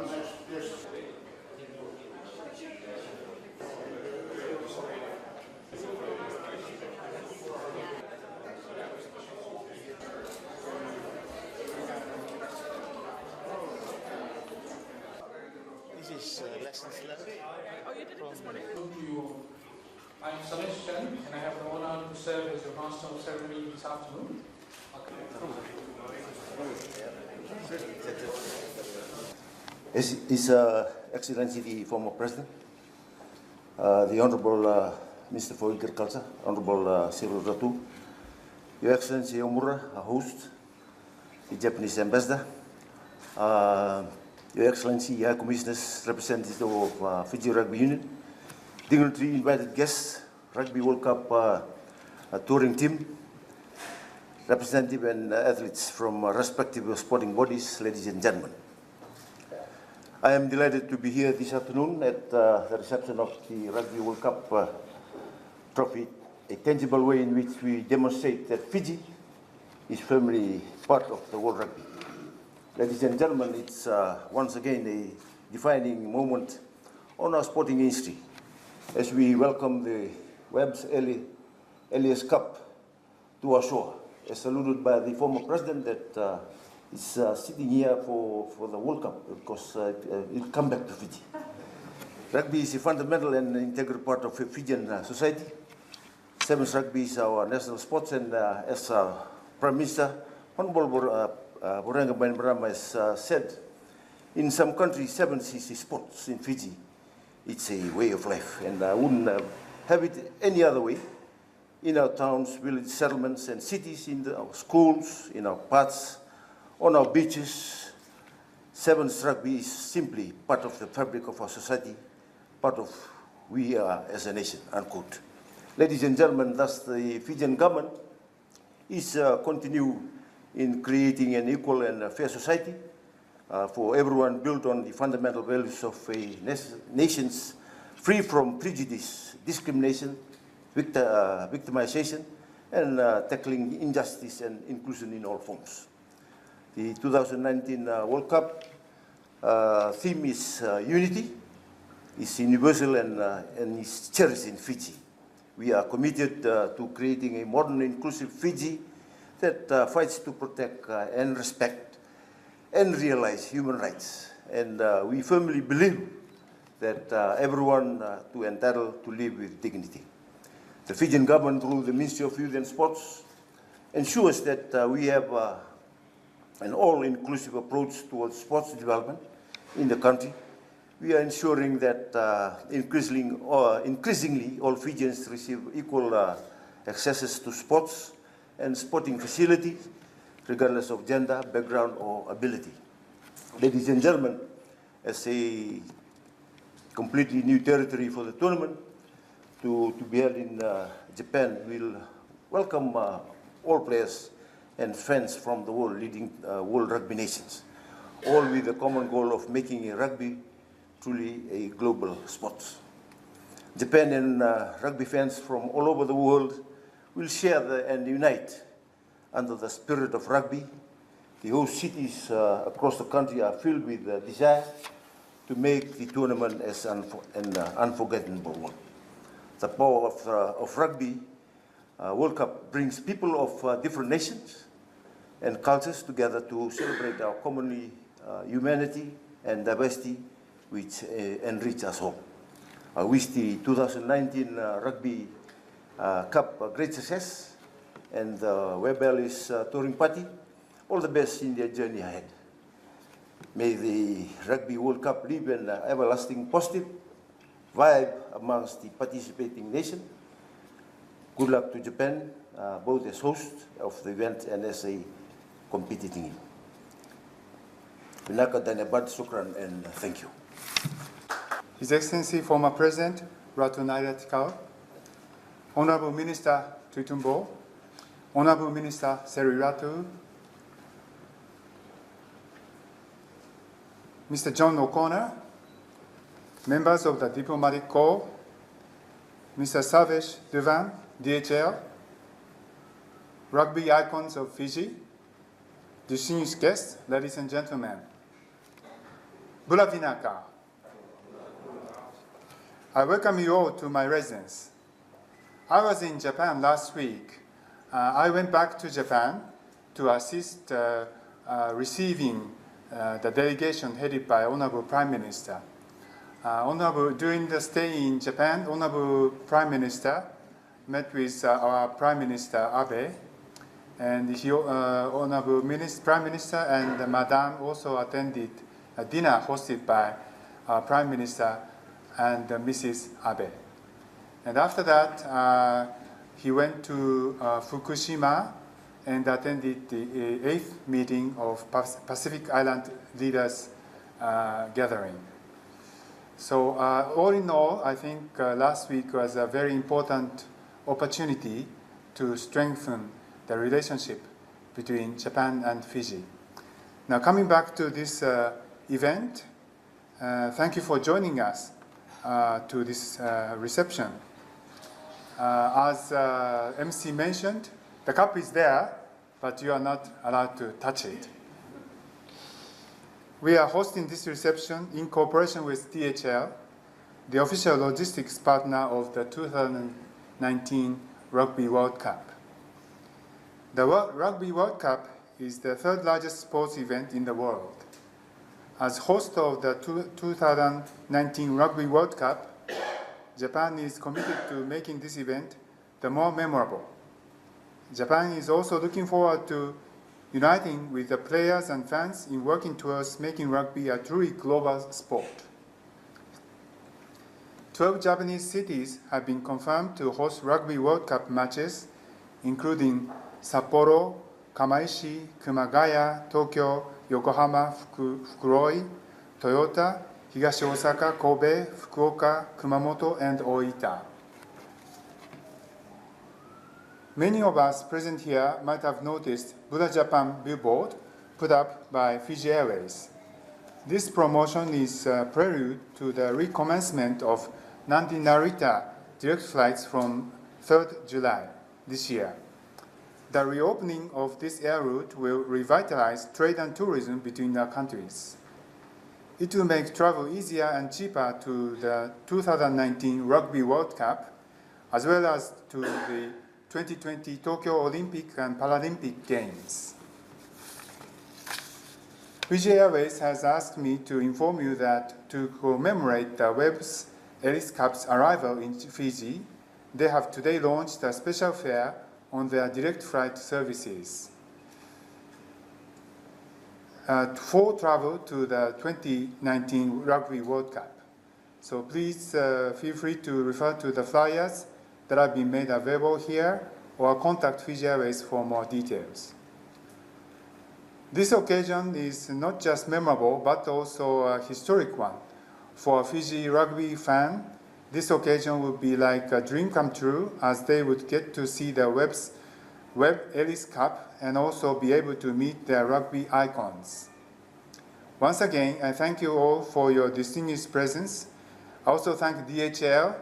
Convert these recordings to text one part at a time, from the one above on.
This is lessons learned. Oh, you did it this morning? I'm Suresh Chen, and I have the honor to serve as your Master of Ceremony this afternoon. His Excellency the former President, the Honorable Minister for Agriculture, Honorable Cyril Ratu, Your Excellency Omura, our host, the Japanese Ambassador, Your Excellency, High Commissioners, representative of Fiji Rugby Union, dignitary invited guests, Rugby World Cup touring team, representative and athletes from respective sporting bodies, ladies and gentlemen. I am delighted to be here this afternoon at the reception of the Rugby World Cup trophy, a tangible way in which we demonstrate that Fiji is firmly part of the world rugby. Ladies and gentlemen, it's once again a defining moment on our sporting history as we welcome the Webb's Elias Cup to our shore, as alluded by the former president that is sitting here for the World Cup because it'll come back to Fiji. Rugby is a fundamental and integral part of Fijian society. Sevens rugby is our national sport, and as Prime Minister Honorable Borenga Bainimarama has said, in some countries, sevens is a sport. In Fiji, it's a way of life, and I wouldn't have it any other way. In our towns, village settlements, and cities, in our schools, in our parks, on our beaches, sevens rugby is simply part of the fabric of our society, part of who we are as a nation, unquote. Ladies and gentlemen, thus the Fijian government is continue in creating an equal and fair society for everyone, built on the fundamental values of a nations free from prejudice, discrimination, victimization, and tackling injustice and inclusion in all forms. The 2019 World Cup theme is unity, is universal, and is cherished in Fiji. We are committed to creating a modern, inclusive Fiji that fights to protect and respect and realize human rights. And we firmly believe that everyone to entitled to live with dignity. The Fijian government, through the Ministry of Youth and Sports, ensures that we have an all-inclusive approach towards sports development in the country. We are ensuring that increasingly all Fijians receive equal access to sports and sporting facilities, regardless of gender, background, or ability. Ladies and gentlemen, as a completely new territory for the tournament to be held in Japan, we'll welcome all players and fans from the world, leading world rugby nations, all with the common goal of making rugby truly a global sport. Japan and rugby fans from all over the world will share and unite under the spirit of rugby. The host cities across the country are filled with the desire to make the tournament as an unforgettable one. The power of Rugby World Cup brings people of different nations and cultures together to celebrate our common humanity and diversity, which enrich us all. I wish the 2019 Rugby Cup a great success, and the Webb Ellis touring party all the best in their journey ahead. May the Rugby World Cup leave an everlasting positive vibe amongst the participating nation. Good luck to Japan, both as host of the event and as a competing team. Vinaka Dhanyabat, Sukran, and thank you. His Excellency former President Ratu Naira Tikau, Honorable Minister Tuitubou, Honorable Minister Seri Ratu, Mr. John O'Connor, members of the Diplomatic Corps, Mr. Savesh Devan, DHL, rugby icons of Fiji, distinguished guests, ladies and gentlemen. Buravinaka. I welcome you all to my residence. I was in Japan last week. I went back to Japan to assist receiving the delegation headed by Honorable Prime Minister. During the stay in Japan, Honorable Prime Minister met with our Prime Minister Abe, and Honorable Prime Minister and Madame also attended a dinner hosted by Prime Minister and Mrs. Abe. And after that, he went to Fukushima and attended the 8th meeting of Pacific Island Leaders Gathering. So all in all, I think last week was a very important opportunity to strengthen the relationship between Japan and Fiji. Now coming back to this event, thank you for joining us to this reception. As MC mentioned, the cup is there, but you are not allowed to touch it. We are hosting this reception in cooperation with DHL, the official logistics partner of the 2019 Rugby World Cup. The Rugby World Cup is the third largest sports event in the world. As host of the 2019 Rugby World Cup, Japan is committed to making this event the more memorable. Japan is also looking forward to uniting with the players and fans in working towards making rugby a truly global sport. 12 Japanese cities have been confirmed to host Rugby World Cup matches, including Sapporo, Kamaishi, Kumagaya, Tokyo, Yokohama, Fukuroi, Toyota, Higashi Osaka, Kobe, Fukuoka, Kumamoto, and Oita. Many of us present here might have noticed Buddha Japan billboard put up by Fiji Airways. This promotion is a prelude to the recommencement of Nandi-Narita direct flights from 3rd July this year. The reopening of this air route will revitalize trade and tourism between our countries. It will make travel easier and cheaper to the 2019 Rugby World Cup, as well as to the 2020 Tokyo Olympic and Paralympic Games. Fiji Airways has asked me to inform you that to commemorate the Webb's Ellis Cup's arrival in Fiji, they have today launched a special fare on their direct flight services for travel to the 2019 Rugby World Cup. So please feel free to refer to the flyers that have been made available here, or contact Fiji Airways for more details. This occasion is not just memorable, but also a historic one. For a Fiji rugby fan, this occasion would be like a dream come true, as they would get to see the Webb Ellis Cup and also be able to meet their rugby icons. Once again, I thank you all for your distinguished presence. I also thank DHL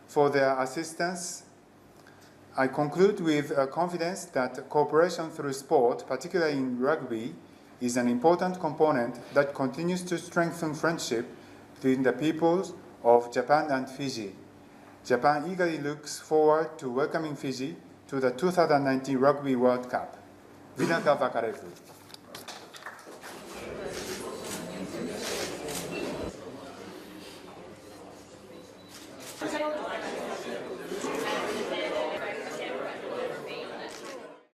for their assistance. I conclude with confidence that cooperation through sport, particularly in rugby, is an important component that continues to strengthen friendship between the peoples of Japan and Fiji. Japan eagerly looks forward to welcoming Fiji to the 2019 Rugby World Cup. Vinaka Vakarevu.